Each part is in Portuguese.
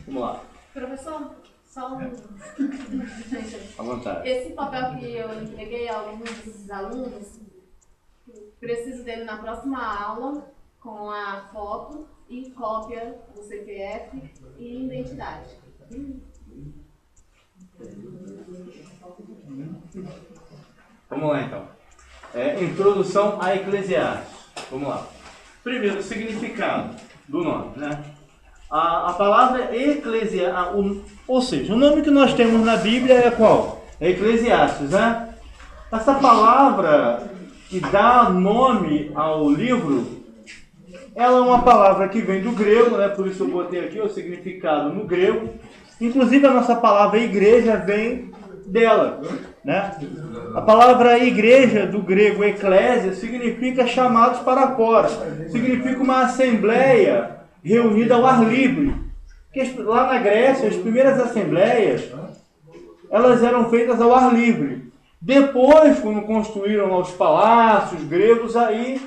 Vamos lá. Professor, só um... À vontade. Esse papel que eu entreguei a alguns dos alunos, preciso dele na próxima aula, com a foto e cópia do CPF e identidade. Vamos lá, então. Introdução a Eclesiastes. Vamos lá. Primeiro, o significado do nome, né? A palavra Eclesiastes, ou seja, o nome que nós temos na Bíblia é qual? É Eclesiastes, né? Essa palavra que dá nome ao livro, ela é uma palavra que vem do grego, né? Por isso eu botei aqui o significado no grego. Inclusive a nossa palavra igreja vem dela, né? A palavra igreja do grego eclésia significa chamados para fora, significa uma assembleia reunida ao ar livre. Porque lá na Grécia, as primeiras assembleias, elas eram feitas ao ar livre. Depois, quando construíram os palácios gregos, aí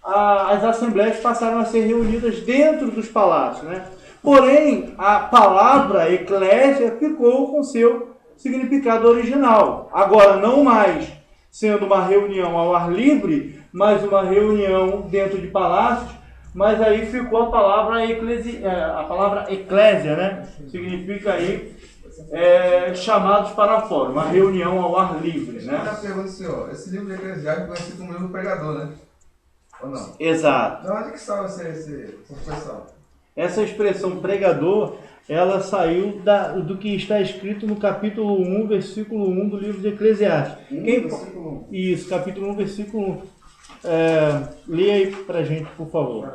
as assembleias passaram a ser reunidas dentro dos palácios, né? Porém, a palavra eclésia ficou com seu significado original. Agora, não mais sendo uma reunião ao ar livre, mas uma reunião dentro de palácios, mas aí ficou a palavra eclésia, né? Significa aí chamados para fora, uma reunião ao ar livre, né? Eu pergunto, senhor, esse livro de Eclesiastes é conhecido como livro pregador, né? Ou não? Exato. De onde que saiu essa expressão? Essa expressão pregador, ela saiu do que está escrito no capítulo 1, versículo 1 do livro de Eclesiastes. Versículo 1? Isso, capítulo 1, versículo 1. Leia aí pra gente, por favor.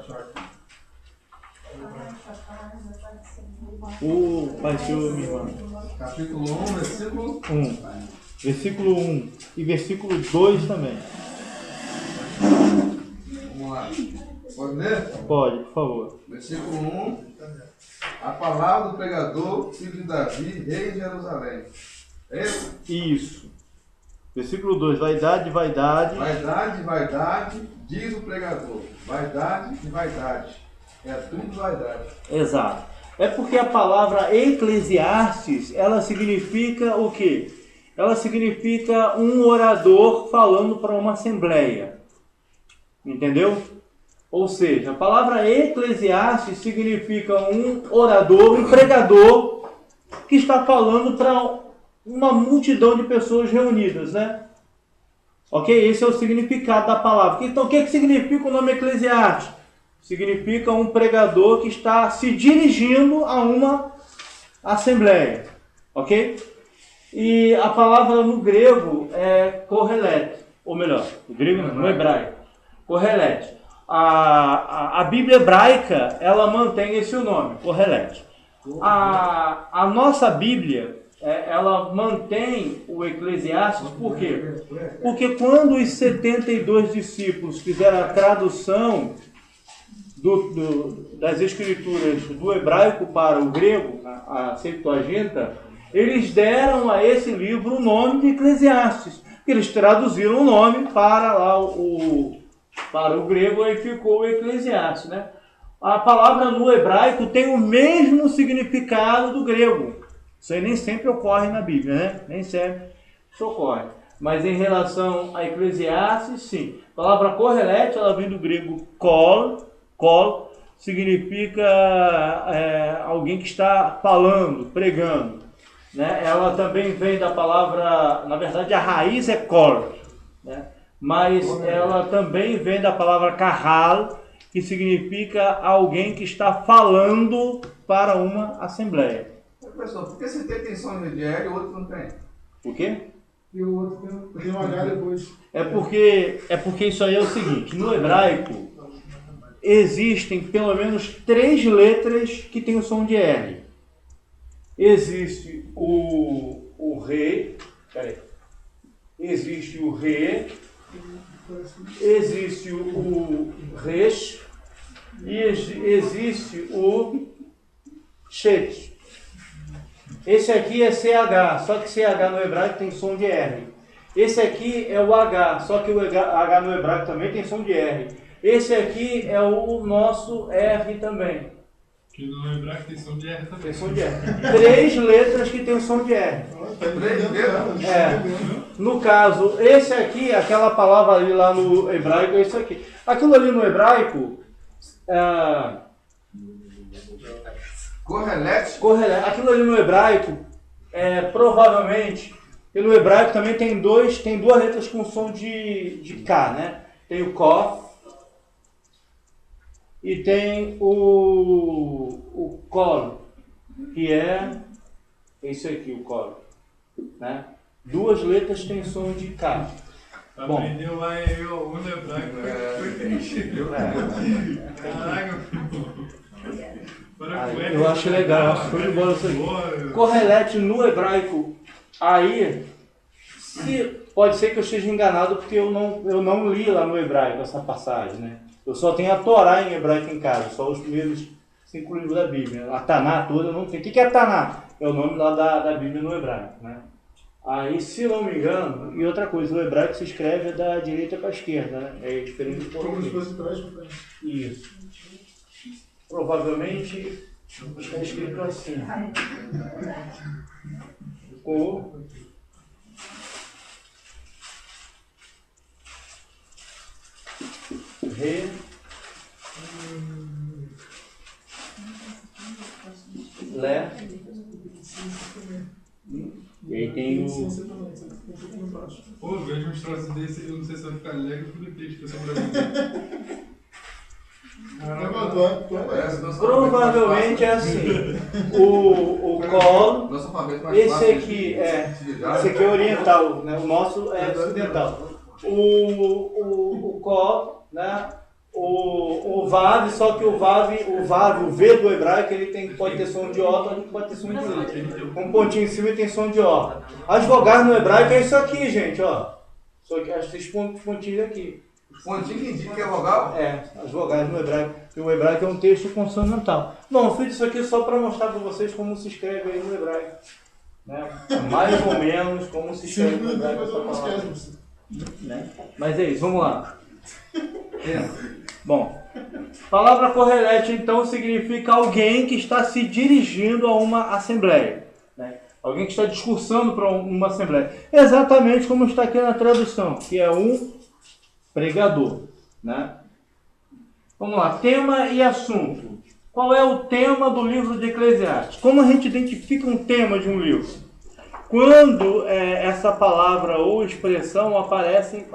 Vai ser o minha irmã. Capítulo 1, versículo 1. Versículo 1 e versículo 2 também. Vamos lá. Pode ler? Pode, por favor. Versículo 1. A palavra do pregador, filho de Davi, rei de Jerusalém. É isso? Isso. Versículo 2. Vaidade, vaidade. Vaidade, vaidade, diz o pregador. Vaidade e vaidade. É tudo vaidade. Exato. É porque a palavra Eclesiastes, ela significa o quê? Ela significa um orador falando para uma assembleia. Entendeu? Ou seja, a palavra Eclesiastes significa um orador, um pregador que está falando para uma multidão de pessoas reunidas, né? Ok? Esse é o significado da palavra. Então, o que significa o nome Eclesiastes? Significa um pregador que está se dirigindo a uma assembleia. Ok? E a palavra no grego é correlet, ou melhor, no grego não, no hebraico. Correlet. A Bíblia hebraica, ela mantém esse nome, correlet. A nossa Bíblia, ela mantém o Eclesiastes, por quê? Porque quando os 72 discípulos fizeram a tradução das escrituras do hebraico para o grego, a Septuaginta, eles deram a esse livro o nome de Eclesiastes, porque eles traduziram o nome para lá para o grego, aí ficou o Eclesiastes, né? A palavra no hebraico tem o mesmo significado do grego. Isso aí nem sempre ocorre na Bíblia, né? Nem sempre isso ocorre. Mas em relação a Eclesiastes, sim. A palavra correlet, ela vem do grego kol, significa alguém que está falando, pregando. Né? Ela também vem da palavra, na verdade a raiz é kol, né? Mas ela também vem da palavra kahal, que significa alguém que está falando para uma assembleia. Professor, por que você tem som de L e o outro não tem? O quê? E o outro tem um H depois. É porque isso aí é o seguinte, no hebraico existem pelo menos 3 letras que têm o som de R. Existe o Re, existe o Re, existe o Resh e existe o Shet. Esse aqui é CH, só que CH no hebraico tem som de R. Esse aqui é o H, só que o H no hebraico também tem som de R. Esse aqui é o nosso R também. Que no hebraico tem som de R também. Tem som de R. 3 letras que tem som de R. Três letras? É. No caso, esse aqui, aquela palavra ali lá no hebraico, é isso aqui. Aquilo ali no hebraico, Correlete? aquilo ali no hebraico, provavelmente, e no hebraico também tem duas letras com som de K, né? Tem o Kof e tem o Kol, que é esse aqui, o Kol, né? 2 letras têm som de K. Bom. Aprendeu lá no hebraico. Caraca, eu acho legal, show de bola isso aqui. Correlete no hebraico, aí, pode ser que eu esteja enganado porque eu não li lá no hebraico essa passagem, né? Eu só tenho a Torá em hebraico em casa, só os primeiros 5 livros da Bíblia. A Taná toda eu não tenho. O que é Taná? É o nome lá da Bíblia no hebraico, né? Aí, se não me engano, e outra coisa, o hebraico se escreve da direita para a esquerda, né? É diferente do português. Isso. Provavelmente está escrito assim. O Re Lé. E aí tem o. Pô, vejo uns troços desse, eu não sei se vai ficar alegre ou triste, que eu sou brasileiro. Provavelmente é assim. O Kol. Esse aqui é oriental, né? O nosso é ocidental. O Kol, né? O Vav, só que o V do hebraico, ele pode ter som de O, pode ter som de U. Um pontinho em cima e tem som de O. As vogais no hebraico é isso aqui, gente, ó. Só que esses pontinhos aqui. Os pontinhos que indicam que é vogal? As vogais no hebraico. Porque o hebraico é um texto consonantal. Bom, eu fiz isso aqui só para mostrar para vocês como se escreve aí no hebraico. Né? Mais ou menos como se escreve no hebraico essa palavra. Né? Mas é isso, vamos lá. Bom, palavra correlete então significa alguém que está se dirigindo a uma assembleia, né? Alguém que está discursando para uma assembleia, exatamente como está aqui na tradução, que é um pregador, né? Vamos lá, tema e assunto. Qual é o tema do livro de Eclesiastes? Como a gente identifica um tema de um livro? Quando essa palavra ou expressão aparece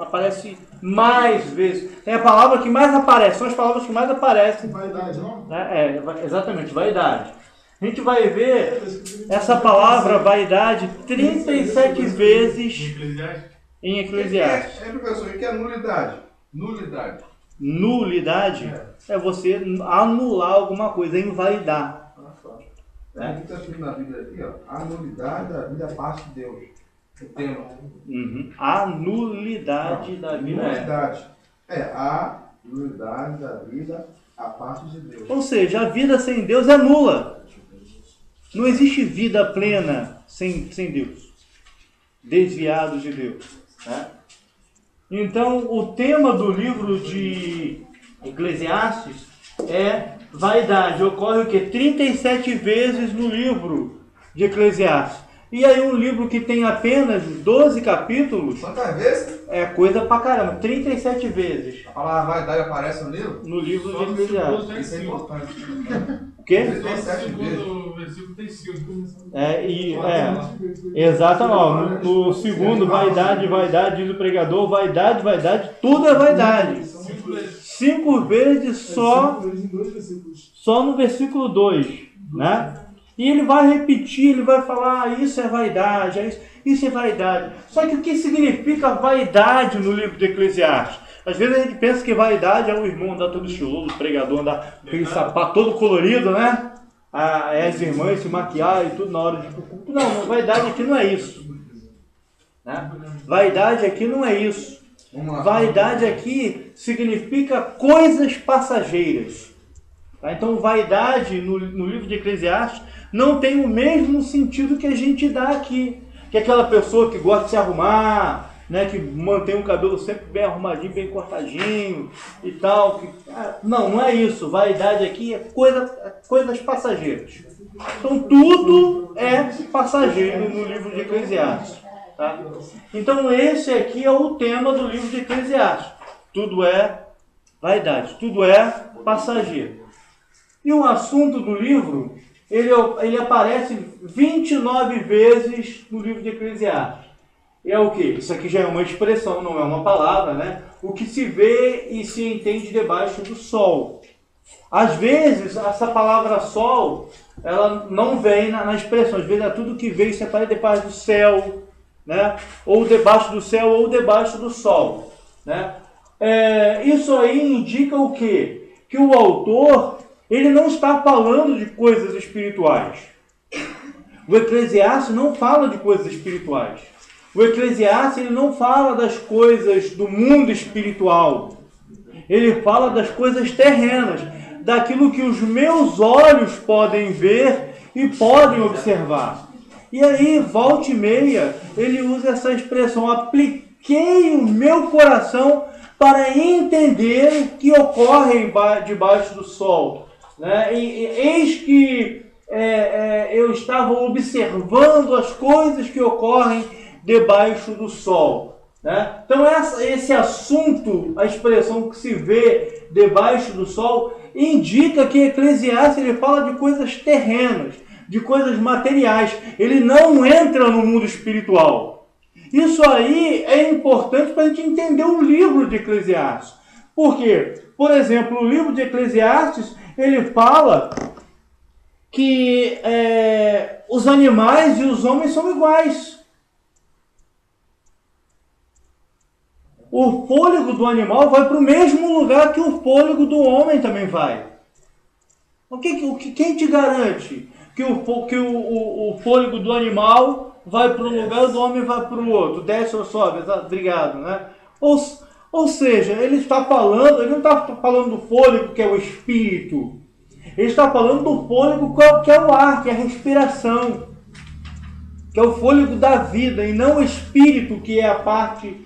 mais vezes. Tem a palavra que mais aparece, são as palavras que mais aparecem. Vaidade, não? Exatamente, vaidade. A gente vai ver essa palavra vaidade 37 vezes em Eclesiastes. Professor, o que é nulidade? Nulidade. Nulidade é você anular alguma coisa, invalidar. O que está escrito na Bíblia aqui, ó? A nulidade da vida parte de Deus. O tema. A nulidade da vida. Nulidade. A nulidade da vida a parte de Deus. Ou seja, a vida sem Deus é nula. Não existe vida plena sem Deus. Desviado de Deus. Né? Então, o tema do livro de Eclesiastes é vaidade. Ocorre o quê? 37 vezes no livro de Eclesiastes. E aí um livro que tem apenas 12 capítulos... Quantas vezes? É coisa pra caramba. 37 vezes. A palavra vaidade aparece no livro? No livro de Eclesiastes. Isso é importante. O quê? O versículo tem 5. Exatamente. No segundo, vaidade, diz o pregador, vaidade, tudo é vaidade. 5 vezes só no versículo 2, né? E ele vai repetir, ele vai falar, isso é vaidade, isso é vaidade. Só que o que significa vaidade no livro de Eclesiastes? Às vezes a gente pensa que vaidade é o irmão andar todo estiloso, o pregador andar com aquele sapato todo colorido, né? As irmãs se maquiar e tudo na hora de culto. Não, vaidade aqui não é isso. Né? Vaidade aqui não é isso. Vaidade aqui significa coisas passageiras. Tá? Então, vaidade no livro de Eclesiastes não tem o mesmo sentido que a gente dá aqui. Que é aquela pessoa que gosta de se arrumar, né, que mantém o cabelo sempre bem arrumadinho, bem cortadinho e tal. Não é isso. Vaidade aqui é coisas passageiras. Então tudo é passageiro no livro de Eclesiastes. Tá? Então esse aqui é o tema do livro de Eclesiastes. Tudo é vaidade, tudo é passageiro. E o assunto do livro, ele aparece 29 vezes no livro de Eclesiastes. É o quê? Isso aqui já é uma expressão, não é uma palavra, né? O que se vê e se entende debaixo do sol. Às vezes, essa palavra sol, ela não vem na expressão. Às vezes é tudo que vê e se aparece debaixo do céu, né? Ou debaixo do céu ou debaixo do sol, né? Isso aí indica o quê? Que o autor, ele não está falando de coisas espirituais. O Eclesiastes não fala de coisas espirituais. O Eclesiastes, ele não fala das coisas do mundo espiritual. Ele fala das coisas terrenas, daquilo que os meus olhos podem ver e podem observar. E aí, volta e meia, ele usa essa expressão: apliquei o meu coração para entender o que ocorre debaixo do sol. Né? Eis que eu estava observando as coisas que ocorrem debaixo do sol. Né? Então esse assunto, a expressão que se vê debaixo do sol, indica que Eclesiastes ele fala de coisas terrenas, de coisas materiais. Ele não entra no mundo espiritual. Isso aí é importante para a gente entender o livro de Eclesiastes. Por quê? Por exemplo, o livro de Eclesiastes, ele fala que os animais e os homens são iguais. O fôlego do animal vai para o mesmo lugar que o fôlego do homem também vai. Quem te garante que o fôlego do animal vai para um lugar e do homem vai para o outro? Desce ou sobe? Obrigado, né? Ou seja, ele não está falando do fôlego que é o espírito. Ele está falando do fôlego que é o ar, que é a respiração. Que é o fôlego da vida, e não o espírito, que é a parte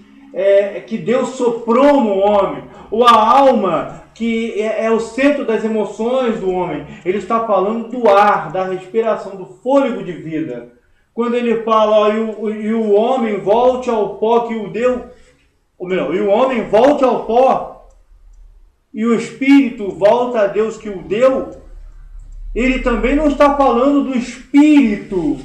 que Deus soprou no homem. Ou a alma, que é o centro das emoções do homem. Ele está falando do ar, da respiração, do fôlego de vida. Quando ele fala, e o homem volte ao pó que o deu, ou melhor, e o homem volte ao pó, e o espírito volta a Deus que o deu, ele também não está falando do espírito,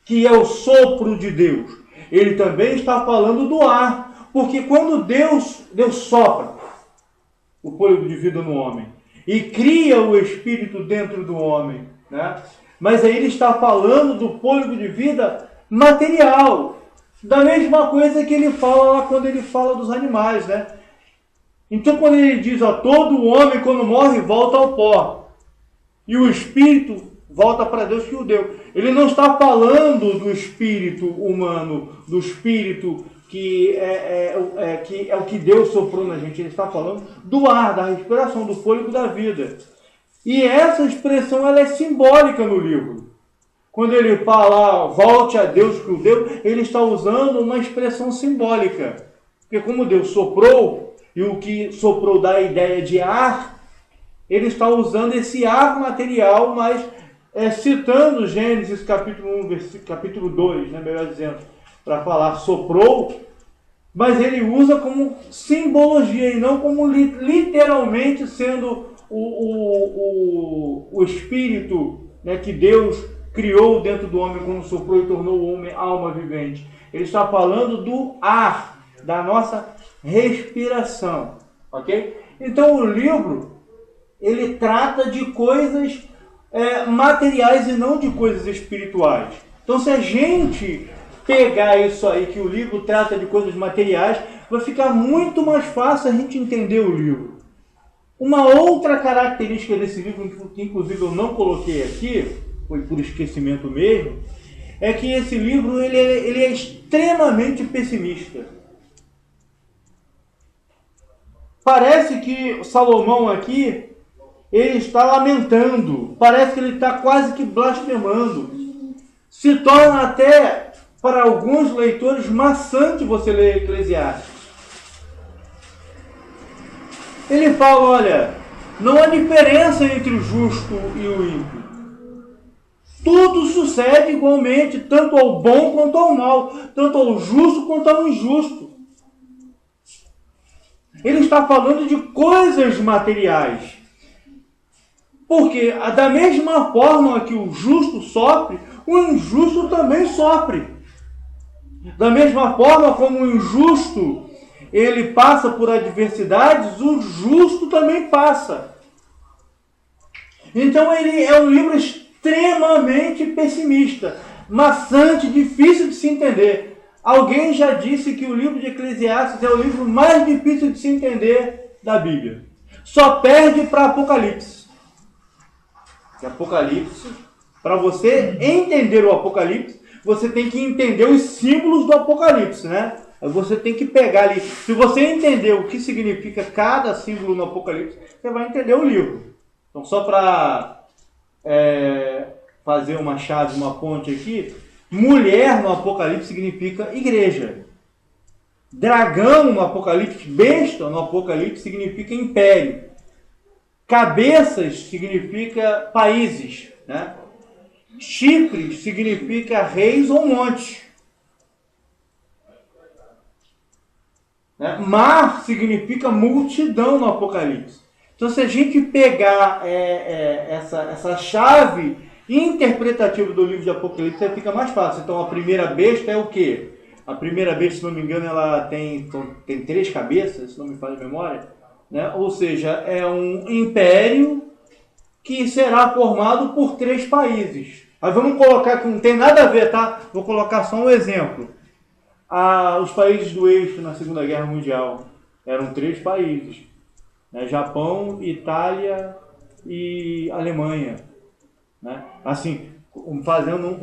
que é o sopro de Deus. Ele também está falando do ar, porque quando Deus sopra o fôlego de vida no homem e cria o espírito dentro do homem, né? Mas aí ele está falando do fôlego de vida material, da mesma coisa que ele fala lá quando ele fala dos animais, né? Então quando ele diz, todo homem quando morre volta ao pó, e o espírito volta para Deus que o deu. Ele não está falando do espírito humano, do espírito que é o que Deus soprou na gente. Ele está falando do ar, da respiração, do fôlego da vida. E essa expressão ela é simbólica no livro. Quando ele fala, volte a Deus que o deu, ele está usando uma expressão simbólica. Porque como Deus soprou, e o que soprou dá a ideia de ar, ele está usando esse ar material, mas citando Gênesis capítulo 1, capítulo 2, né, melhor dizendo, para falar soprou, mas ele usa como simbologia e não como literalmente sendo o espírito, né, que Deus criou dentro do homem quando soprou e tornou o homem alma vivente. Ele está falando do ar, da nossa respiração, ok? Então o livro, ele trata de coisas materiais e não de coisas espirituais. Então se a gente pegar isso aí, que o livro trata de coisas materiais, vai ficar muito mais fácil a gente entender o livro. Uma outra característica desse livro, que inclusive eu não coloquei aqui, foi por esquecimento mesmo, é que esse livro ele é extremamente pessimista. Parece que Salomão aqui, ele está lamentando, parece que ele está quase que blasfemando. Se torna até para alguns leitores, maçante você ler Eclesiastes. Ele fala, olha, não há diferença entre o justo e o ímpio. Tudo sucede igualmente, tanto ao bom quanto ao mal, tanto ao justo quanto ao injusto. Ele está falando de coisas materiais. Porque da mesma forma que o justo sofre, o injusto também sofre. Da mesma forma como o injusto ele passa por adversidades, o justo também passa. Então ele é um livro extremamente pessimista, maçante, difícil de se entender. Alguém já disse que o livro de Eclesiastes é o livro mais difícil de se entender da Bíblia. Só perde para Apocalipse. E Apocalipse, para você entender o Apocalipse, você tem que entender os símbolos do Apocalipse, né? Você tem que pegar ali. Se você entender o que significa cada símbolo no Apocalipse, você vai entender o livro. Então, só para fazer uma chave, uma ponte aqui, mulher no Apocalipse significa igreja. Dragão no Apocalipse, besta no Apocalipse significa império. Cabeças significa países, né? Chifres significa reis ou montes. Mar significa multidão no Apocalipse. Então, se a gente pegar essa chave interpretativa do livro de Apocalipse, fica mais fácil. Então, a primeira besta é o quê? A primeira besta, se não me engano, ela tem 3 cabeças, se não me falha a memória. Né? Ou seja, é um império que será formado por 3 países. Aí vamos colocar que não tem nada a ver, tá? Vou colocar só um exemplo. Os países do eixo na Segunda Guerra Mundial eram 3 países, né? Japão, Itália e Alemanha, né? Assim, fazendo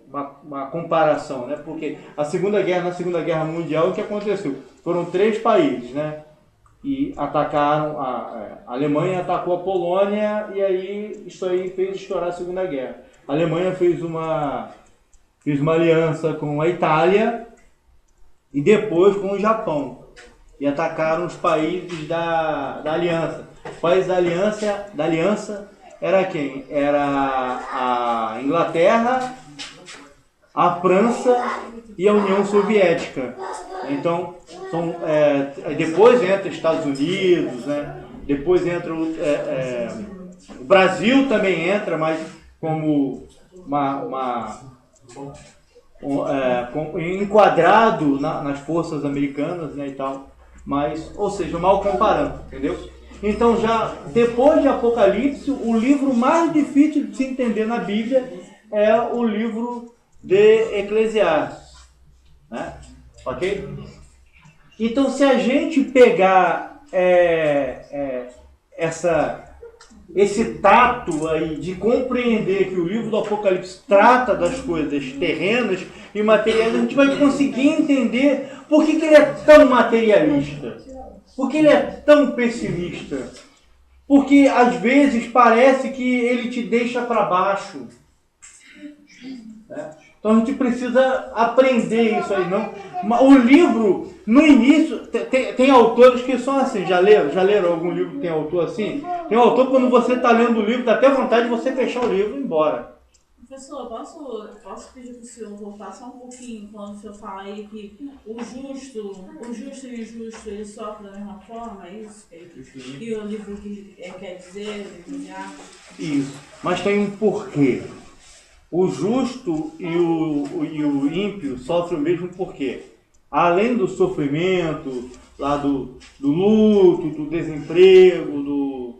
uma comparação, né? Porque na Segunda Guerra Mundial, o que aconteceu? Foram 3 países, né? E atacaram, a Alemanha atacou a Polônia, e aí isso aí fez estourar a Segunda Guerra. A Alemanha fez uma aliança com a Itália e depois com o Japão. E atacaram os países da aliança. Os países da aliança era quem? Era a Inglaterra, a França e a União Soviética. Então, depois entra os Estados Unidos, né? Depois entra o Brasil também entra, mas como enquadrado nas forças americanas, né, e tal. Mas, ou seja, mal comparando, entendeu? Então, já depois de Apocalipse, o livro mais difícil de se entender na Bíblia é o livro de Eclesiastes, né? Ok? Então, se a gente pegar esse tato aí de compreender que o livro do Apocalipse trata das coisas terrenas e materiais, a gente vai conseguir entender por que ele é tão materialista, por que ele é tão pessimista, porque às vezes parece que ele te deixa para baixo, né? Então a gente precisa aprender isso aí, não? O livro, no início, tem autores que são assim, já leram algum livro que tem autor assim? Tem um autor, quando você está lendo o livro, dá até vontade de você fechar o livro e ir embora. Professor, posso pedir para o senhor voltar só um pouquinho quando o senhor fala aí que o justo e o injusto, eles sofrem da mesma forma, é isso? Que o livro quer dizer, Isso, mas tem um porquê. O justo e o ímpio sofrem o mesmo porquê. Além do sofrimento, lá do luto, do desemprego,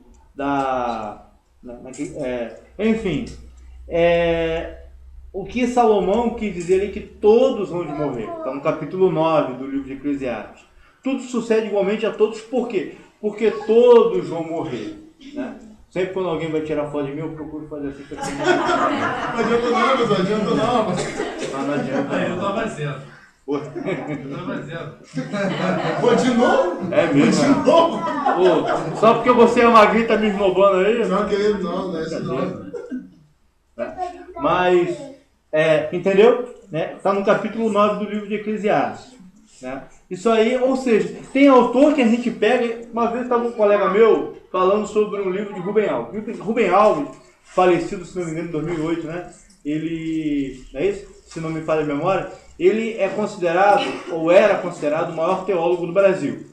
enfim. O que Salomão quis dizer é que todos vão morrer. Está no capítulo 9 do livro de Eclesiastes. Tudo sucede igualmente a todos, por quê? Porque todos vão morrer, né? Sempre quando alguém vai tirar foto de mim, eu procuro fazer assim. Não adianta não, mas não adianta não. Não adianta. Eu tava zero. Pô. Eu tava zero. Pô, de novo? É mesmo? De novo? Pô, só porque você é magrinho e tá me esnobando aí? Não, querido, não é isso não. Mas, Entendeu? Está no capítulo 9 do livro de Eclesiastes. Né? Isso aí, ou seja, tem autor que a gente pega. Uma vez estava um colega meu falando sobre um livro de Rubem Alves. Rubem Alves, falecido, se não me engano, em 2008, né? Ele, não é isso? Se não me falha a memória, ele é considerado, ou era considerado, o maior teólogo do Brasil.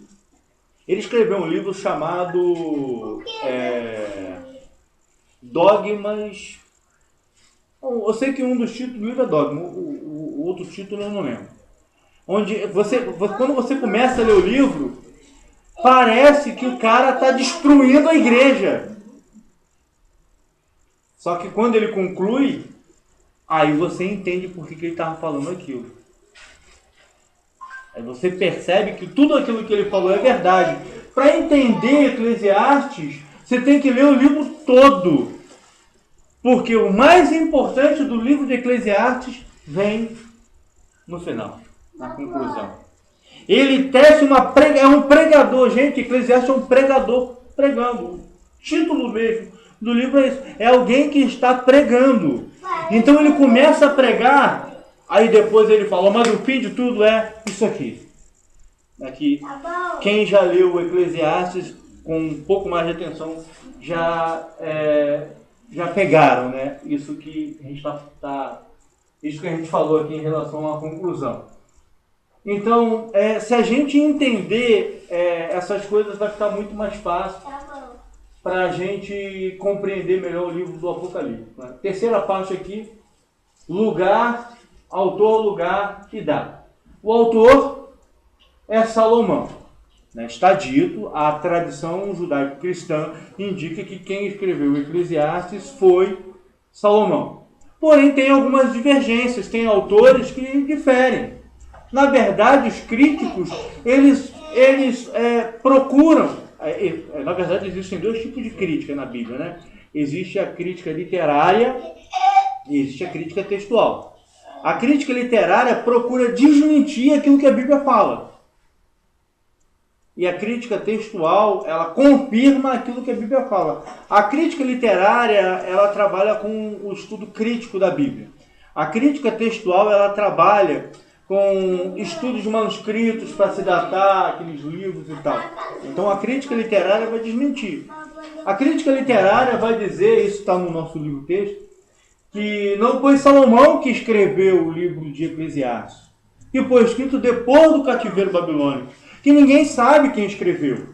Ele escreveu um livro chamado Dogmas. Eu sei que um dos títulos do livro é Dogma, o outro título eu não lembro. Onde quando você começa a ler o livro, parece que o cara está destruindo a igreja. Só que quando ele conclui, aí você entende por que ele estava falando aquilo. Aí você percebe que tudo aquilo que ele falou é verdade. Para entender Eclesiastes, você tem que ler o livro todo. Porque o mais importante do livro de Eclesiastes vem no final, na conclusão. Ele tece é um pregador, gente. Eclesiastes é um pregador pregando. O título mesmo do livro é isso. É alguém que está pregando. Então ele começa a pregar, aí depois ele fala, mas o fim de tudo é isso aqui. Aqui. Quem já leu o Eclesiastes com um pouco mais de atenção já pegaram, né? Isso que a gente isso que a gente falou aqui em relação à conclusão. Então, se a gente entender essas coisas, vai ficar muito mais fácil para a gente compreender melhor o livro do Apocalipse. Né? Terceira parte aqui, lugar, autor, lugar e data. O autor é Salomão. Né? Está dito, a tradição judaico-cristã indica que quem escreveu o Eclesiastes foi Salomão. Porém, tem algumas divergências, tem autores que diferem. Na verdade, os críticos, eles procuram. Na verdade, existem dois tipos de crítica na Bíblia, né? Existe a crítica literária e existe a crítica textual. A crítica literária procura desmentir aquilo que a Bíblia fala. E a crítica textual, ela confirma aquilo que a Bíblia fala. A crítica literária, ela trabalha com o estudo crítico da Bíblia. A crítica textual, ela trabalha com estudos de manuscritos para se datar aqueles livros e tal. Então a crítica literária vai desmentir. A crítica literária vai dizer, isso está no nosso livro texto, que não foi Salomão que escreveu o livro de Eclesiastes, que foi escrito depois do cativeiro babilônico, que ninguém sabe quem escreveu.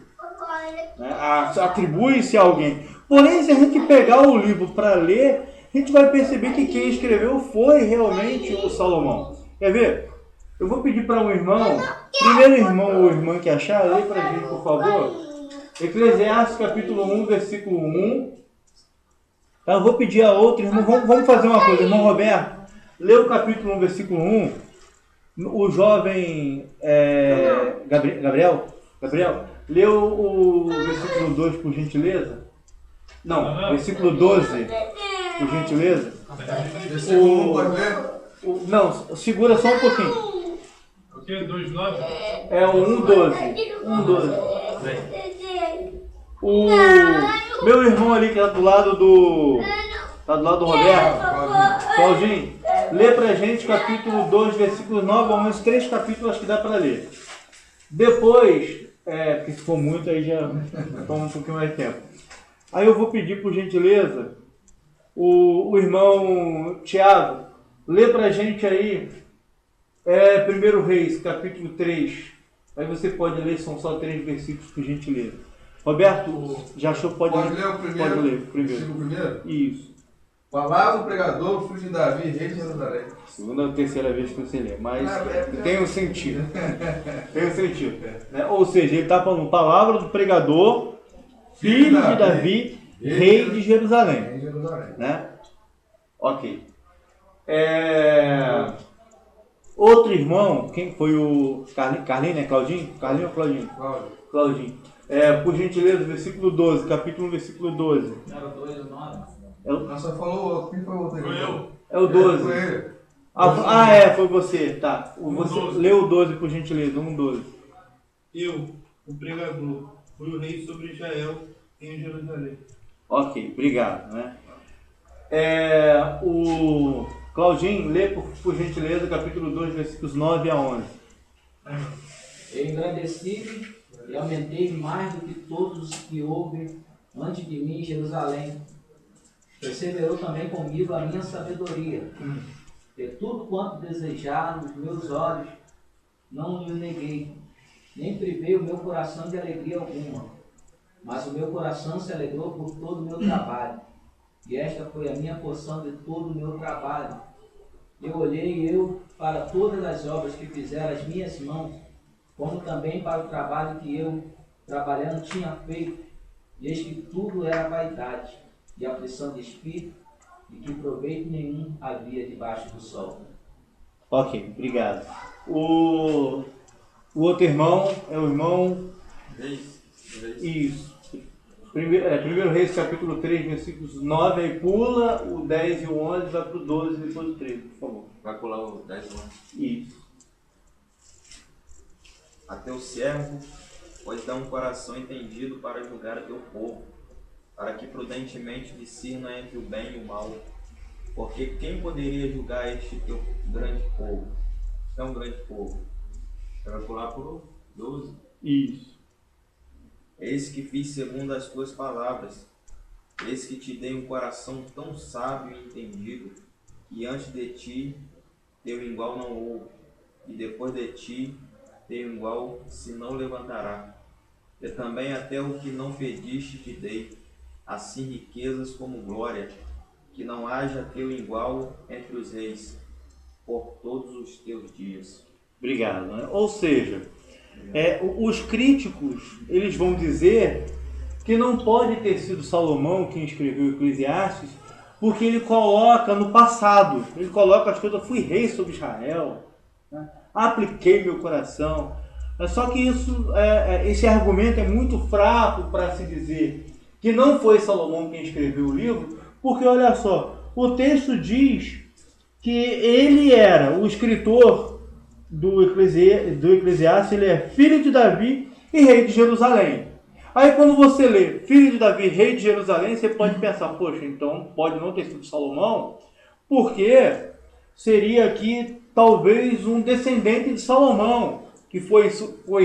Atribui-se a alguém. Porém, se a gente pegar o livro para ler, a gente vai perceber que quem escreveu foi realmente o Salomão. Quer ver? Eu vou pedir para um irmão, primeiro irmão ou irmã que achar, lê para a gente, por favor. Eclesiastes capítulo 1, versículo 1. Eu vou pedir a outro irmão, vamos fazer uma coisa, irmão Roberto, lê o capítulo 1, versículo 1. O jovem Gabriel, lê o versículo 2, por gentileza. Não, versículo 12, por gentileza. Versículo 1, pode ler? Não, segura só um pouquinho. O que? 2,9? É o 1,12. 1,12. O meu irmão ali que está do lado do Roberto, Claudinho, lê pra gente capítulo 2, versículos 9, ao menos 3 capítulos que dá para ler. Depois, porque se for muito aí já toma um pouquinho mais de tempo. Aí eu vou pedir por gentileza o irmão Tiago, lê pra gente aí 1 Reis, capítulo 3. Aí você pode ler, são só 3 versículos por gentileza. Roberto, já achou? Pode ler o primeiro? Pode ler o primeiro. Versículo primeiro? Isso. Palavra do pregador, filho de Davi, rei de Jerusalém. Segunda ou terceira vez que você lê, mas tem um sentido. Tem um sentido. Né? Ou seja, ele está falando palavra do pregador, filho de Davi, rei de Jerusalém. Rei de Jerusalém. Né? Ok. Outro irmão, quem foi o Carlinho, né? Claudinho? Carlinho ou Claudinho? Claudinho. Por gentileza, versículo 12, capítulo 1, versículo 12. Era 2 ou 9? Nós só falou o outro. Quem foi o outro? Foi eu. É o 12. Foi ele. Foi você. Tá. Leu o 12, por gentileza. 1,12. Eu, o pregador, fui o rei sobre Israel em Jerusalém. Ok, obrigado. Né? Claudinho, lê por gentileza capítulo 2, versículos 9 a 11. Eu engrandeci-me e aumentei mais do que todos os que houve antes de mim em Jerusalém. Perseverou também comigo a minha sabedoria. E tudo quanto desejaram os meus olhos, não lhe neguei, nem privei o meu coração de alegria alguma. Mas o meu coração se alegrou por todo o meu trabalho. E esta foi a minha porção de todo o meu trabalho. Eu olhei para todas as obras que fizeram as minhas mãos, como também para o trabalho que eu, trabalhando, tinha feito. E eis que tudo era vaidade e aflição de espírito, e que proveito nenhum havia debaixo do sol. Ok, obrigado. O outro irmão é o irmão... Isso. Primeiro Reis, capítulo 3, versículos 9, aí pula o 10 e o 11, vai para o 12 e depois o 13, por favor. Vai pular o 10 e 11. Isso. A teu servo, pois dá um coração entendido para julgar a teu povo, para que prudentemente discirna entre o bem e o mal. Porque quem poderia julgar este teu grande povo? Tão grande povo. Você vai pular para o 12? Isso. Eis que fiz segundo as tuas palavras. Eis que te dei um coração tão sábio e entendido, que antes de ti teu igual não houve, e depois de ti teu igual se não levantará. E também até o que não pediste te dei, assim riquezas como glória, que não haja teu igual entre os reis, por todos os teus dias. Obrigado. Né? Ou seja, os críticos, eles vão dizer que não pode ter sido Salomão quem escreveu o Eclesiastes, porque ele coloca no passado, ele coloca as coisas, fui rei sobre Israel, né? Apliquei meu coração. Só que esse argumento é muito fraco para se dizer que não foi Salomão quem escreveu o livro, porque olha só, o texto diz que ele era o escritor do Eclesiastes, ele é filho de Davi e rei de Jerusalém. Aí quando você lê filho de Davi, rei de Jerusalém, você pode pensar, poxa, então pode não ter sido Salomão, porque seria aqui talvez um descendente de Salomão, que foi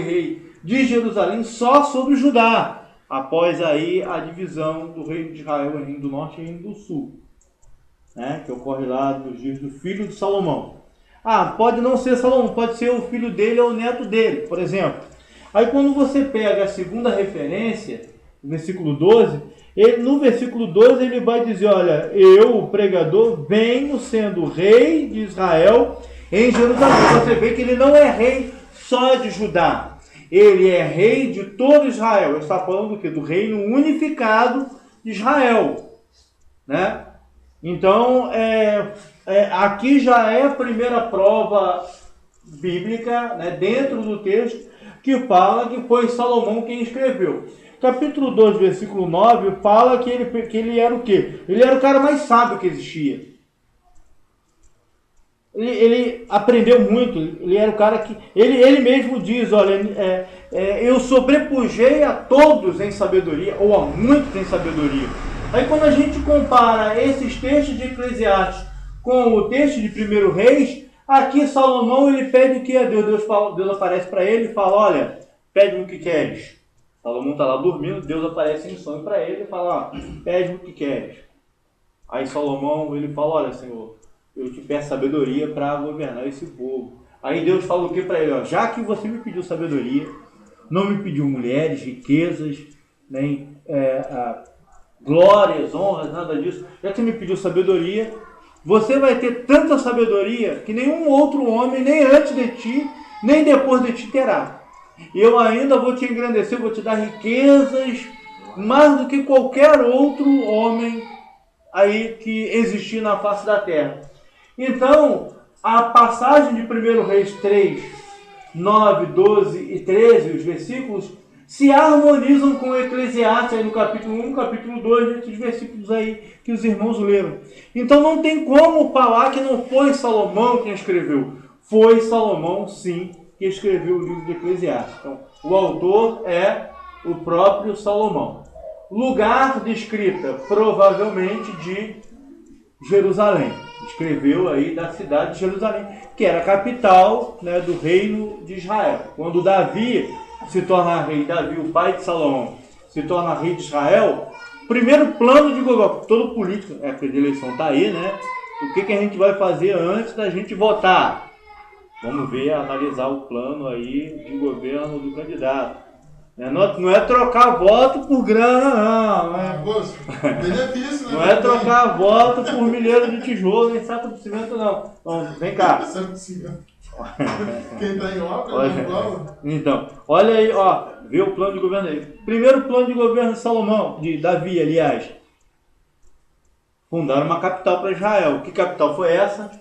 rei de Jerusalém só sobre Judá, após aí a divisão do reino de Israel em reino do norte e reino do sul, né, que ocorre lá nos dias do filho de Salomão. Pode não ser Salomão, pode ser o filho dele ou o neto dele, por exemplo. Aí quando você pega a segunda referência, versículo 12, no versículo 12 ele vai dizer, olha, eu, o pregador, venho sendo rei de Israel em Jerusalém. Você vê que ele não é rei só de Judá, ele é rei de todo Israel. Ele está falando do quê? Do reino unificado de Israel, né? Então, aqui já é a primeira prova bíblica, né, dentro do texto, que fala que foi Salomão quem escreveu. Capítulo 2, versículo 9, fala que ele era o quê? Ele era o cara mais sábio que existia. Ele aprendeu muito, ele era o cara que... Ele mesmo diz, olha, eu sobrepujei a todos em sabedoria, ou a muitos em sabedoria. Aí quando a gente compara esses textos de Eclesiastes com o texto de 1 Reis, aqui Salomão ele pede o que a Deus? Deus aparece para ele e fala, olha, pede-me o que queres. Salomão está lá dormindo, Deus aparece em sonho para ele e fala, pede-me o que queres. Aí Salomão ele fala, olha Senhor, eu te peço sabedoria para governar esse povo. Aí Deus fala o que para ele? Ó, já que você me pediu sabedoria, não me pediu mulheres, riquezas, nem glórias, honras, nada disso. Já que você me pediu sabedoria, você vai ter tanta sabedoria que nenhum outro homem, nem antes de ti, nem depois de ti terá. Eu ainda vou te engrandecer, vou te dar riquezas, mais do que qualquer outro homem aí que existir na face da terra. Então, a passagem de 1 Reis 3, 9, 12 e 13, os versículos, se harmonizam com o Eclesiastes, aí no capítulo 1, capítulo 2, esses versículos aí que os irmãos leram. Então não tem como falar que não foi Salomão quem escreveu. Foi Salomão, sim, que escreveu o livro de Eclesiastes. Então, o autor é o próprio Salomão. Lugar de escrita, provavelmente de Jerusalém, escreveu aí da cidade de Jerusalém, que era a capital, né, do reino de Israel. Quando Davi se torna rei, Davi, o pai de Salomão, se torna rei de Israel, primeiro plano de governo, todo político, época de eleição está aí, né? O que a gente vai fazer antes da gente votar? Vamos ver, analisar o plano aí de governo do candidato. Não é trocar voto por grana, não. Moço, benefício, né? Não é trocar voto por milheiro de tijolo, nem saco de cimento, não. Então, vem cá. Sabe de cimento. Quem tá em obra, Olha, não prova. então, olha aí, ó, vê o plano de governo aí. Primeiro plano de governo de Salomão, de Davi, aliás. Fundaram uma capital para Israel. Que capital foi essa?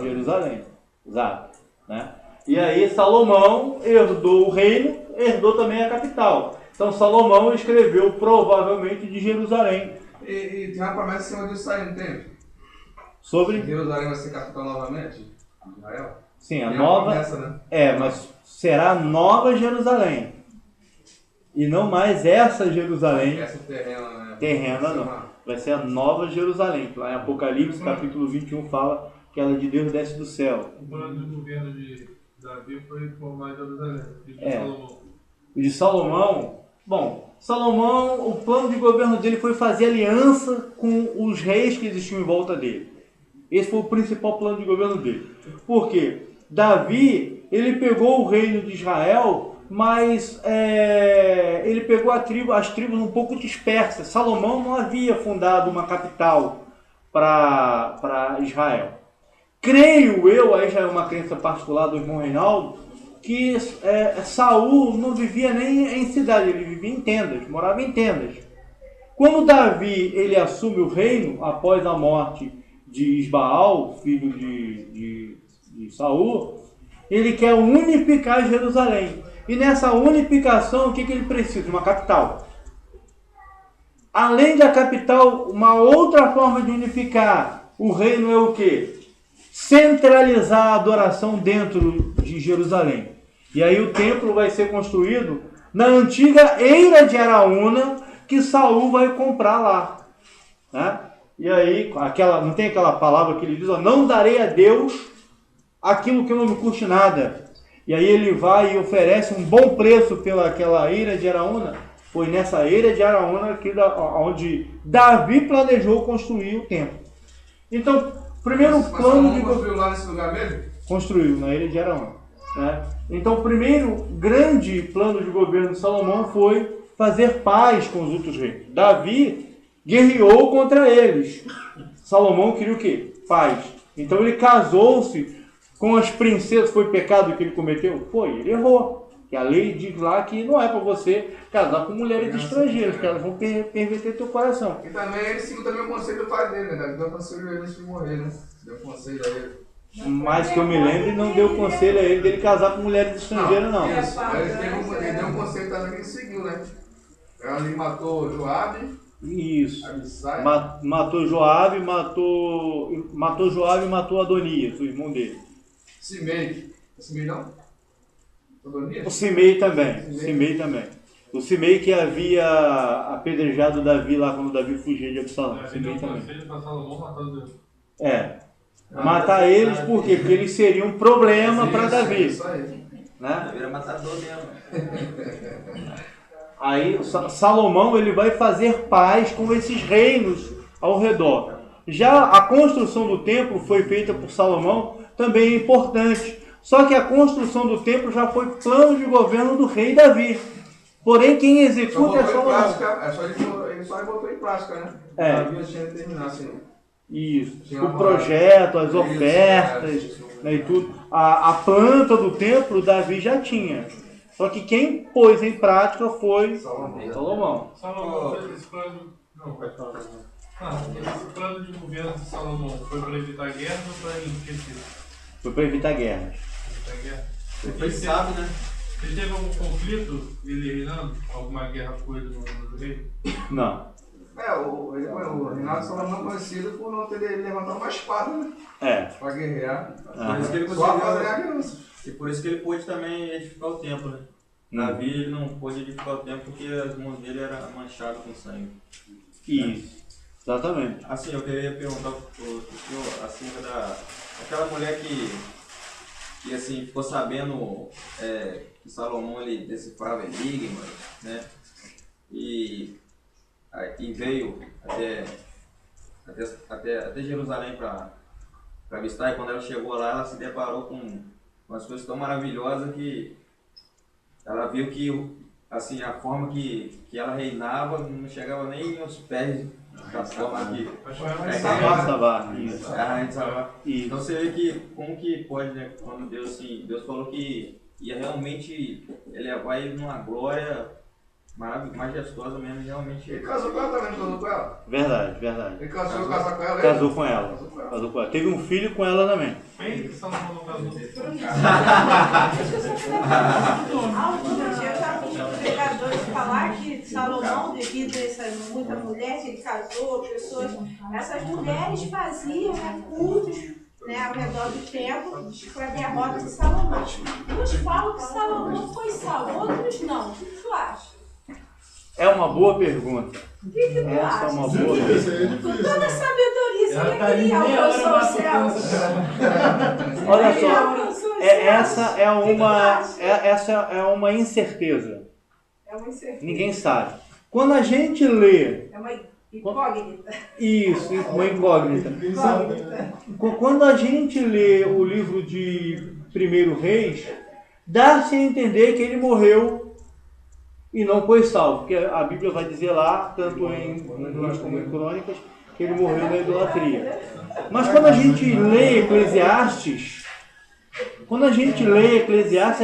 Jerusalém. Exato. Né? E aí Salomão herdou o reino, herdou também a capital. Então Salomão escreveu provavelmente de Jerusalém. E tem uma promessa em cima disso aí, não tem? Sobre? Jerusalém vai ser capital novamente? De Israel? Sim, a Tem nova. uma promessa, né? É, mas será Nova Jerusalém. E não mais essa Jerusalém Essa terrena, né? terrena, não. Vai ser a Nova Jerusalém. Lá em Apocalipse, capítulo 21, fala que ela de Deus desce do céu. O plano de governo de Davi foi formar Jerusalém. E de É. Salomão. O de Salomão, bom, Salomão, o plano de governo dele foi fazer aliança com os reis que existiam em volta dele. Esse foi o principal plano de governo dele. Por quê? Davi, ele pegou o reino de Israel, mas ele pegou as tribos um pouco dispersas. Salomão não havia fundado uma capital para Israel. Creio eu, aí já é uma crença particular do irmão Reinaldo, que Saul não vivia nem em cidade, ele vivia em tendas, morava em tendas. Quando Davi ele assume o reino após a morte de Isbaal, filho de Saul, ele quer unificar Jerusalém. E nessa unificação, o que ele precisa? Uma capital. Além da capital, uma outra forma de unificar o reino é o quê? Centralizar a adoração dentro de Jerusalém. E aí o templo vai ser construído na antiga Eira de Araúna, que Saul vai comprar lá. Né? E aí, não tem aquela palavra que ele diz, ó, não darei a Deus aquilo que não me custe nada. E aí ele vai e oferece um bom preço pelaquela Eira de Araúna. Foi nessa Eira de Araúna onde Davi planejou construir o templo. Então, primeiro plano de construiu lá nesse lugar mesmo? Construiu na Ilha de Araúna. Né? Então, o primeiro grande plano de governo de Salomão foi fazer paz com os outros reis. Davi guerreou contra eles. Salomão queria o quê? Paz. Então, ele casou-se com as princesas. Foi pecado que ele cometeu? Foi, ele errou. Que a lei diz lá que não é para você casar com mulheres estrangeiras, que elas vão perverter teu coração. E também ele seguiu também o conselho do pai dele, né? Deu conselho a ele antes de morrer, né? Deu conselho a ele. Mas que eu me lembro, não deu conselho a ele dele casar com mulheres estrangeiras, não. Isso, mas ele deu um conselho também que ele seguiu, né? Ele matou Joabe. Isso. Abissai. Matou Joabe, matou Joabe e matou Adonias, o irmão dele. Simei. Simei não? Adonias? O Simei também. O Simei que havia apedrejado Davi lá quando Davi fugia de Absalão. O Ele Simei deu também. conselho para Salomão matar os deuses. Matar eles por quê? Porque eles seriam um problema para Davi. Isso aí. Né? Davi era matador mesmo. Aí Salomão ele vai fazer paz com esses reinos ao redor. Já a construção do templo foi feita por Salomão, também é importante. Só que a construção do templo já foi plano de governo do rei Davi. Porém, quem executa é Salomão. Ele só botou em prática, né? Davi tinha que terminar assim. Isso. O projeto, as ofertas, né, e tudo. A planta do templo Davi já tinha. Só que quem pôs em prática foi Salomão. Salomão fez esse plano. Não, pode falar. Esse plano de governo de Salomão foi para evitar guerras ou para enriquecer? Foi para evitar guerras. Evitar guerra. Ele foi sábio, né? Ele teve algum conflito, ele reinando? Alguma guerra com ele no rei? Não. O Reinaldo Salomão é conhecido por não ter levantado uma espada, né? Pra guerrear. Por isso que ele Só fazer conseguiu. aliança. E por isso que ele pôde também edificar o templo, né? Davi ele não pôde edificar o templo porque as mãos dele eram manchadas com sangue. Isso. Exatamente. Assim, eu queria perguntar pro senhor acerca daquela mulher que assim, ficou sabendo que Salomão ele decifrava enigmas, né? E veio até Jerusalém para visitar, e quando ela chegou lá, ela se deparou com umas coisas tão maravilhosas que ela viu que assim, a forma que ela reinava não chegava nem aos pés da forma que Sabá. Isso. a rainha de Sabá. Isso. Então você vê que como que pode, né, quando Deus falou que ia realmente elevar ele numa glória majestosa mesmo, realmente. Ele casou com ela também, não casou com ela? Verdade. Ele casou com ela? Casou com ela. Casou com ela. Teve um filho com ela também. Bem que Salomão não casou. Alguns dias eu já vi pregadores falar que Salomão, devido a essa muita mulher que ele casou, pessoas, essas mulheres faziam, né, cultos, né, ao redor do templo para a derrota de Salomão. Uns falam que Salomão foi salvo, outros não. O que tu acha? É uma boa pergunta. O que tu Essa acha? é uma boa pergunta. Com toda a sabedoria, você quer que ele alcançou os céus? Olha Ele só, alcançou os céus. essa é uma incerteza. É uma incerteza. Ninguém sabe. Quando a gente lê É uma incógnita. isso, uma incógnita. Incógnita. Quando a gente lê o livro de 1 Reis, dá-se a entender que ele morreu e não foi salvo, porque a Bíblia vai dizer lá, tanto em Reis como em Crônicas, que ele morreu na idolatria. Mas quando a gente lê Eclesiastes, a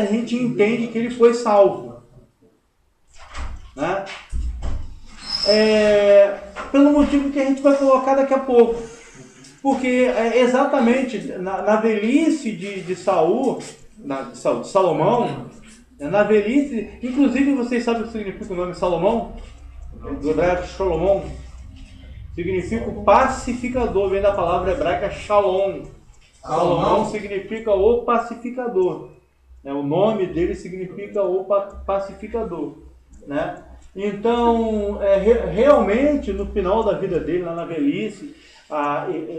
gente entende que ele foi salvo, né? Pelo motivo que a gente vai colocar daqui a pouco. Porque exatamente na velhice de Salomão, na velhice, inclusive vocês sabem o que significa o nome Salomão? Do hebraico Shalom. Significa o pacificador, vem da palavra hebraica Shalom. Salomão significa o pacificador. O nome dele significa o pacificador, né? Então, realmente, no final da vida dele, lá na velhice,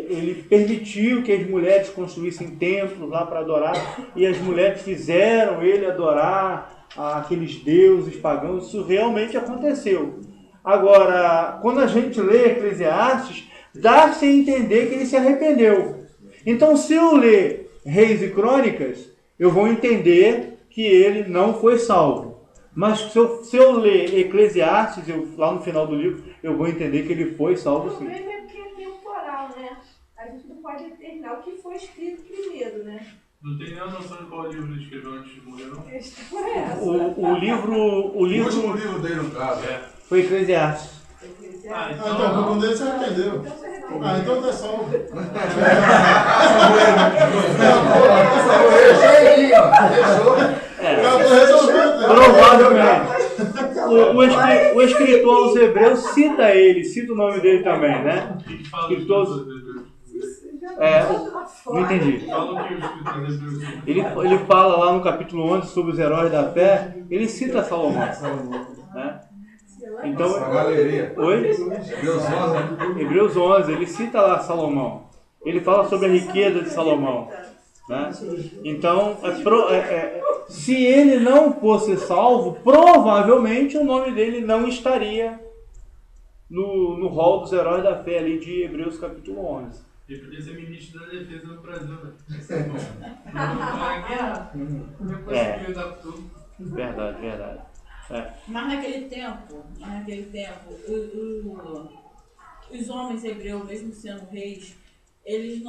ele permitiu que as mulheres construíssem templos lá para adorar, e as mulheres fizeram ele adorar aqueles deuses pagãos. Isso realmente aconteceu. Agora, quando a gente lê Eclesiastes, dá-se a entender que ele se arrependeu. Então, se eu ler Reis e Crônicas, eu vou entender que ele não foi salvo. Mas se eu ler Eclesiastes, lá no final do livro, eu vou entender que ele foi salvo sim. O problema é porque é temporal, né? A gente não pode determinar o que foi escrito primeiro, né? Não tem nenhuma noção de qual livro ele escreveu antes de morrer, não? Que tipo é essa? O O último livro livro dele, no caso. foi Eclesiastes. Ah, Então, quando ele se arrependeu. Então tá salvo. Provavelmente. O escritor aos Hebreus cita o nome dele também, né? A gente fala Escritor, não entendi. Fala o que o escritor Hebreus. Ele fala lá no capítulo 11 sobre os heróis da fé, ele cita Salomão, né? Então, Uma galeria. oi? Deus rosa. Hebreus 11, ele cita lá Salomão. Ele fala sobre a riqueza de Salomão, né? Então, se ele não fosse salvo, provavelmente o nome dele não estaria no rol dos heróis da fé ali de Hebreus capítulo 11. Ele podia ser ministro da defesa do Brasil, né? Isso é bom. Na guerra, depois que dá tudo. Verdade. Mas naquele tempo, os homens hebreus, mesmo sendo reis, eles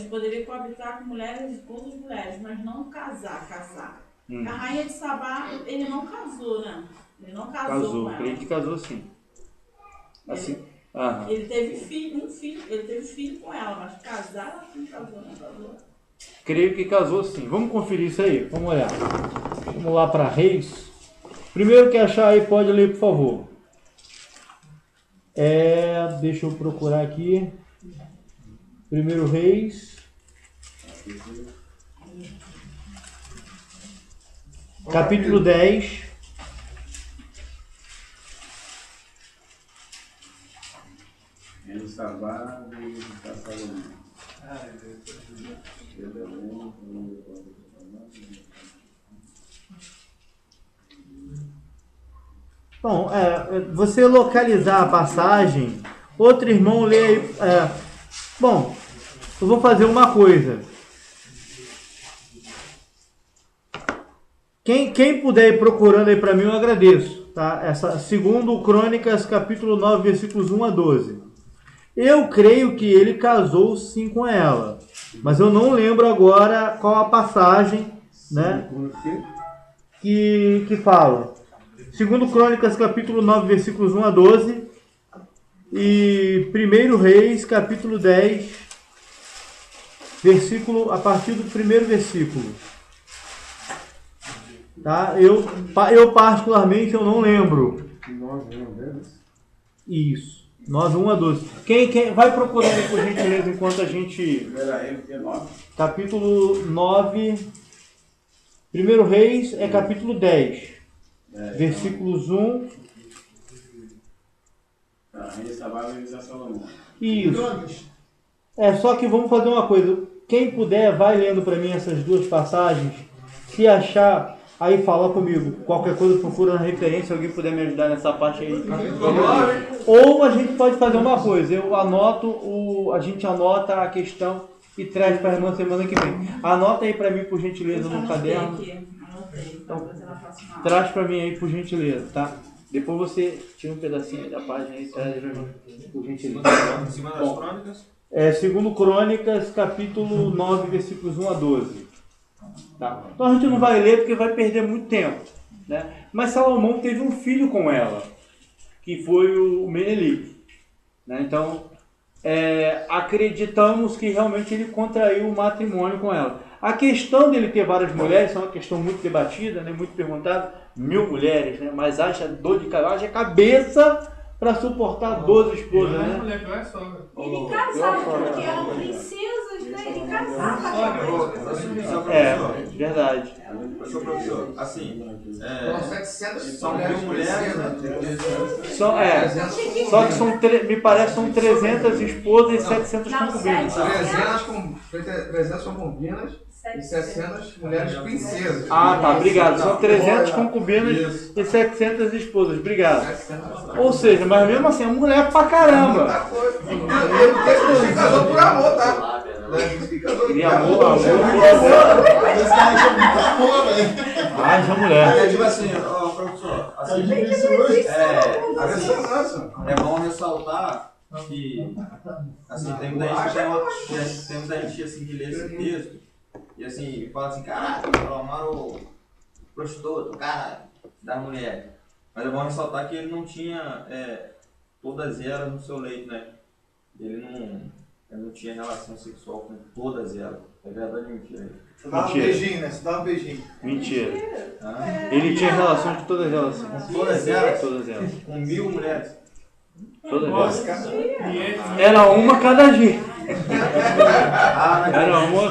poderiam coabitar com mulheres, com outras mulheres, mas não casar. A rainha de Sabá, ele não casou, né? Ele não casou com ela. Creio que casou sim. Assim, ele teve filho com ela, mas casar, ela não casou. Creio que casou sim. Vamos conferir isso aí, vamos olhar. Vamos lá para Reis. Primeiro que achar aí, pode ler, por favor. Deixa eu procurar aqui. 1 Reis. Capítulo 10. Ele Sabá e Salomão. Bom, você localizar a passagem, outro irmão lê aí. Bom, eu vou fazer uma coisa. Quem puder ir procurando aí para mim, eu agradeço. Tá? Essa, segundo Crônicas, capítulo 9, versículos 1 a 12. Eu creio que ele casou sim com ela, mas eu não lembro agora qual a passagem, né, que fala. Segundo Crônicas, capítulo 9, versículos 1 a 12. E 1 Reis, capítulo 10, a partir do primeiro versículo. Tá? Eu particularmente, eu não lembro. Isso. 9, 1 a 12. Quem vai procurando aí, por gentileza, enquanto a gente... Capítulo 9. 1 Reis é capítulo 10. Versículos 1. Isso. Só que vamos fazer uma coisa. Quem puder, vai lendo para mim essas duas passagens. Se achar, aí fala comigo. Qualquer coisa, procura na referência. Se alguém puder me ajudar nessa parte aí. Ou a gente pode fazer uma coisa. A gente anota a questão e traz para a irmã semana que vem. Anota aí para mim, por gentileza, no caderno. Então, traz para mim aí, por gentileza, tá? Depois você tira um pedacinho aí da página e traz para mim, por gentileza. Em cima das crônicas? Segundo Crônicas, capítulo 9, versículos 1 a 12. Tá? Então a gente não vai ler porque vai perder muito tempo, né? Mas Salomão teve um filho com ela, que foi o Menelik, né? Então, acreditamos que realmente ele contraiu o matrimônio com ela. A questão dele ter várias mulheres é uma questão muito debatida, né? Muito perguntada. 1000 mulheres, né? Mas haja dor de cabeça para suportar 12 esposas, né? Ele casava, porque eram princesas, né? Ele casava. Verdade. Sou professor. Assim, São 700 são 1000 mulheres, Só que me parece são 300 esposas e 700 concubinas. 300 concubinas e 700 mulheres princesas. Ah, tá, obrigado. São 300 concubinas e 700 esposas. Obrigado. Ou seja, mas mesmo assim, é mulher pra caramba. Ele casou por amor, tá? E amor. Haja mulher. Tipo assim, professor, é bom ressaltar que assim, tem muita gente assim, que lê esse texto e assim, fala assim, caralho, o prostituto, o cara da mulher. Mas é bom ressaltar que ele não tinha todas elas no seu leito, né? Ele não tinha relação sexual com todas elas. É verdade ou mentira? Você dava um beijinho, né? Você dava um beijinho. Mentira. Ele tinha relação com todas elas. Com todas elas? Todas elas. Com 1000 mulheres? Todas elas. Era uma cada dia. Era uma.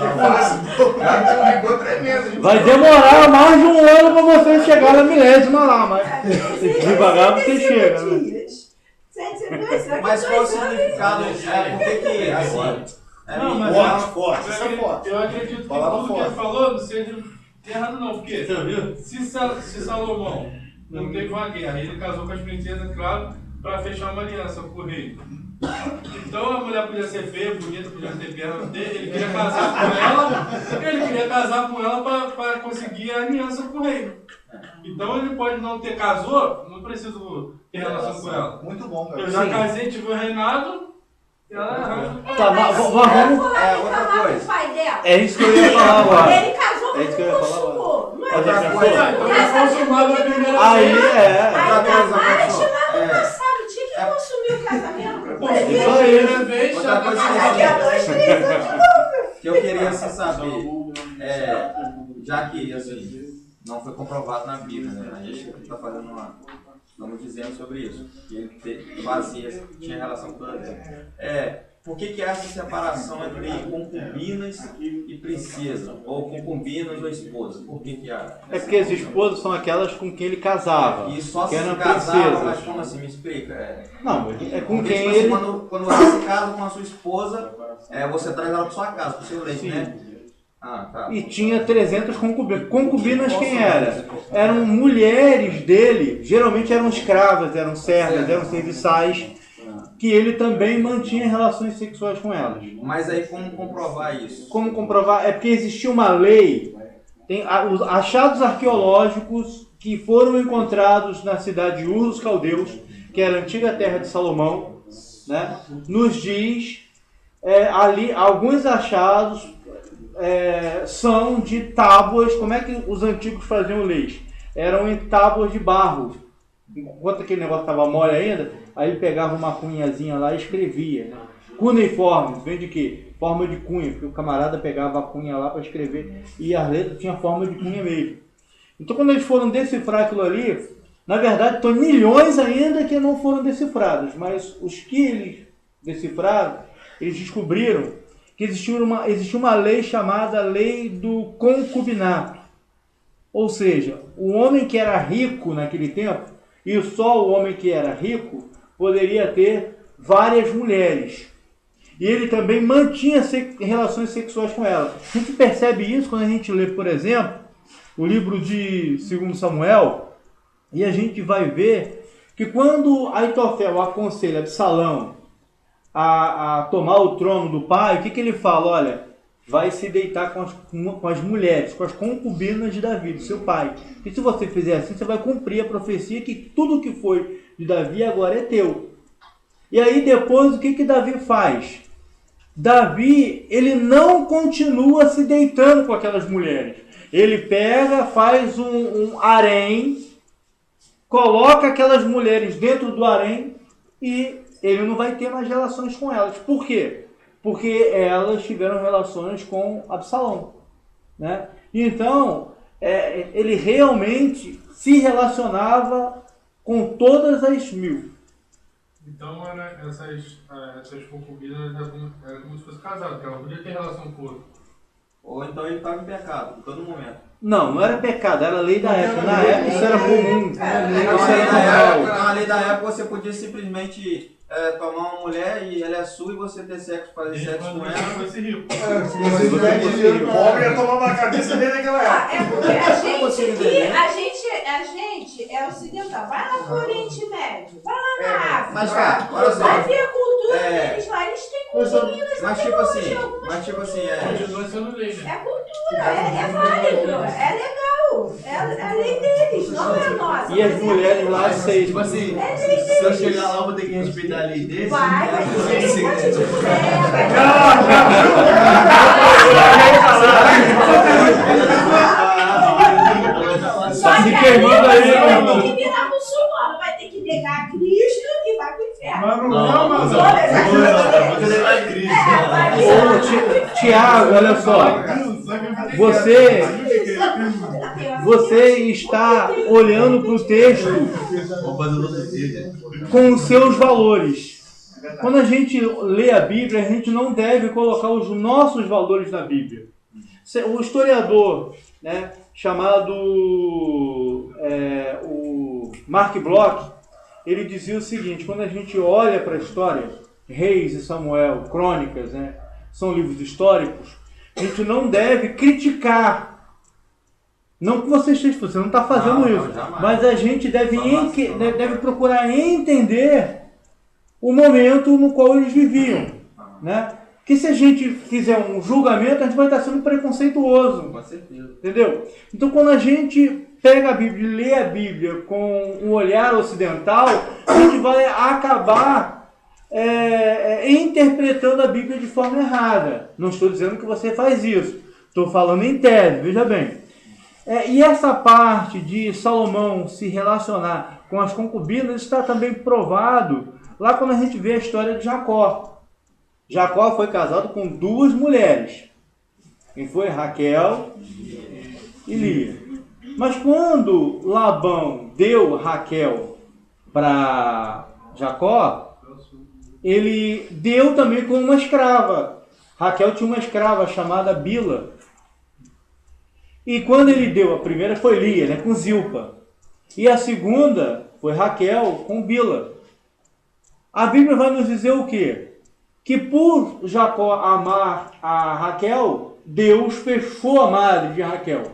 Vai demorar mais de um ano para você chegar na milésima lá, mas devagar você chega, né? Mas qual o significado? Por que assim? Não, mas forte. Eu acredito que tudo que ele falou não seja errado não, porque se Salomão não teve uma guerra, ele casou com as princesas, claro, para fechar uma aliança com o rei. Então a mulher podia ser feia, bonita, podia ter perna dele, ele queria casar com ela para conseguir a aliança com o rei. Então ele pode não ter casou, não preciso ter relação com ela. Muito bom, cara. Eu já casei, tive um reinado. Tá, mas vamos. Outra coisa. Pai dela. É isso que eu ia falar agora. Ele casou, mas não consumou. Não é Outra isso? coisa. Então consumado a primeira Aí vez. Passado, tinha que consumir o casamento. Isso aí. Outra coisa Daqui a 2, 3 anos de novo. que eu queria assim, saber, já que assim, não foi comprovado na Bíblia, né? A gente está fazendo estamos dizendo sobre isso, que ele tinha relação com toda a por que há essa separação entre concubinas e princesa? Ou concubinas ou esposa? Por que há? É porque as esposas são aquelas com quem ele casava. E só que se eram casava, princesas. mas como assim? Me explica. Não, é com Porque, quem tipo assim, ele... quando você se casa com a sua esposa, você traz ela para sua casa, para o seu leito, Sim. né? Ah, tá. E tinha 300 concubinas. Concubinas quem era? Eram mulheres dele, geralmente eram escravas, eram servas, eram serviçais, que ele também mantinha relações sexuais com elas. Mas aí como comprovar isso? Como comprovar? É porque existia uma lei, tem os achados arqueológicos que foram encontrados na cidade de Ur dos Caldeus, que era a antiga terra de Salomão, né? Nos diz, ali, alguns achados são de tábuas. Como é que os antigos faziam leis? Eram em tábuas de barro. Enquanto aquele negócio estava mole ainda, aí ele pegava uma cunhazinha lá e escrevia. Né? Cuneiforme, vem de quê? Forma de cunha, porque o camarada pegava a cunha lá para escrever e as letras tinham forma de cunha mesmo. Então quando eles foram decifrar aquilo ali, na verdade tem milhões ainda que não foram decifrados, mas os que eles decifraram, eles descobriram que existia uma lei chamada Lei do Concubinato. Ou seja, o homem que era rico naquele tempo, e só o homem que era rico, poderia ter várias mulheres. E ele também mantinha relações sexuais com elas. A gente percebe isso quando a gente lê, por exemplo, o livro de 2 Samuel, e a gente vai ver que quando Aitofel aconselha Absalão a tomar o trono do pai, o que ele fala? Olha, vai se deitar com as mulheres, com as concubinas de Davi, do seu pai. E se você fizer assim, você vai cumprir a profecia que tudo que foi de Davi agora é teu. E aí depois o que Davi faz? Davi, ele não continua se deitando com aquelas mulheres. Ele pega, faz um harém, coloca aquelas mulheres dentro do harém e ele não vai ter mais relações com elas. Por quê? Porque elas tiveram relações com Absalão. Né? Então, ele realmente se relacionava com todas as 1000. Então essas concubinas eram como se fosse casado, porque ela podia ter relação com o outro. Ou então ele estava em pecado, em todo momento. Não era pecado, era lei da época. Na época isso era comum. Isso Na era normal. lei da época você podia simplesmente tomar uma mulher e ela é sua e você ter sexo, fazer sexo com ela. Fosse rico. Se você tivesse dinheiro pobre, ia tomar uma cabeça dele naquela época. É porque a gente é ocidental. Vai lá pro Oriente Médio, vai lá na África. Mas tá, olha só. Vai ver a cultura deles lá, eles têm concubinas Mas tipo assim, Continua sendo lei, né? É cultura, é válido, é legal. É a lei deles, não é a nossa. E as mulheres lá, vocês... Tipo assim, É lei se eu deles. chegar lá, eu vou ter que respeitar a lei deles. Vai ter um monte de mulher, Só se queimando aí, meu vai irmão. ter que virar muçulmano, vai ter que negar Cristo e vai pro inferno. Mas não é uma Vou levar em Cristo. Ô, Tiago, olha só. Você está olhando para o texto Vou fazer outro vídeo. com os seus valores. Quando a gente lê a Bíblia, a gente não deve colocar os nossos valores na Bíblia. O historiador, né, chamado o Mark Bloch, ele dizia o seguinte: quando a gente olha para a história, Reis e Samuel, Crônicas, né, são livros históricos, a gente não deve criticar. Não que você não está fazendo isso, mas a gente deve procurar entender o momento no qual eles viviam, né? Que se a gente fizer um julgamento, a gente vai estar sendo preconceituoso. Com certeza. Entendeu? Então, quando a gente pega a Bíblia e lê a Bíblia com um olhar ocidental, a gente vai acabar interpretando a Bíblia de forma errada. Não estou dizendo que você faz isso. Estou falando em tese, veja bem. E essa parte de Salomão se relacionar com as concubinas está também provado lá quando a gente vê a história de Jacó. Jacó foi casado com 2 mulheres. Quem foi? Raquel e Lia. Mas quando Labão deu Raquel para Jacó, ele deu também com uma escrava. Raquel tinha uma escrava chamada Bila. E quando ele deu, a primeira foi Lia, né, com Zilpa. E a segunda foi Raquel com Bila. A Bíblia vai nos dizer o quê? Que por Jacó amar a Raquel, Deus fechou a madre de Raquel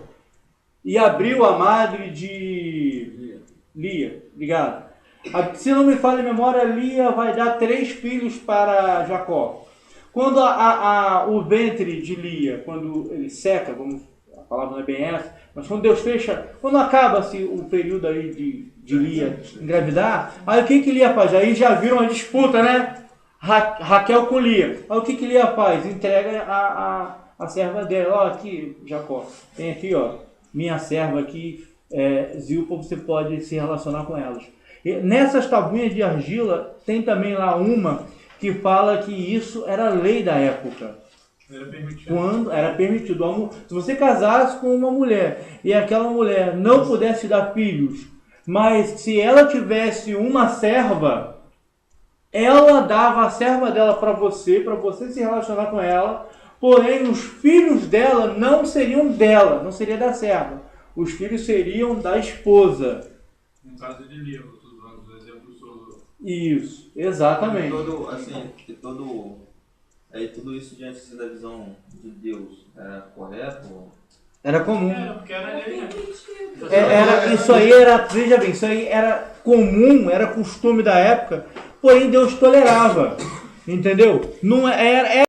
e abriu a madre de Lia. Obrigado. Se não me falha a memória, Lia vai dar 3 filhos para Jacó. Quando o ventre de Lia, quando ele seca, a palavra não é bem essa, mas quando Deus fecha, quando acaba-se o período aí de Lia engravidar, aí o que Lia faz? Aí já viram uma disputa, né? Raquel com Lia. Aí o que Lia faz? Entrega a serva dela. Ó, aqui, Jacó, tem aqui, ó, minha serva aqui, Zilpa, você pode se relacionar com elas. E nessas tabuinhas de argila, tem também lá uma que fala que isso era lei da época. Era permitido. Quando era permitido. Se você casasse com uma mulher e aquela mulher não pudesse dar filhos, mas se ela tivesse uma serva, ela dava a serva dela para você se relacionar com ela, porém os filhos dela não seriam dela, não seria da serva. Os filhos seriam da esposa. No caso de Lia, os exemplos sobre... Isso, exatamente. Tudo isso diante da visão de Deus era correto? Era comum. Porque era lei, né? Isso aí era, veja bem, isso aí era comum, era costume da época, porém Deus tolerava, entendeu? Não era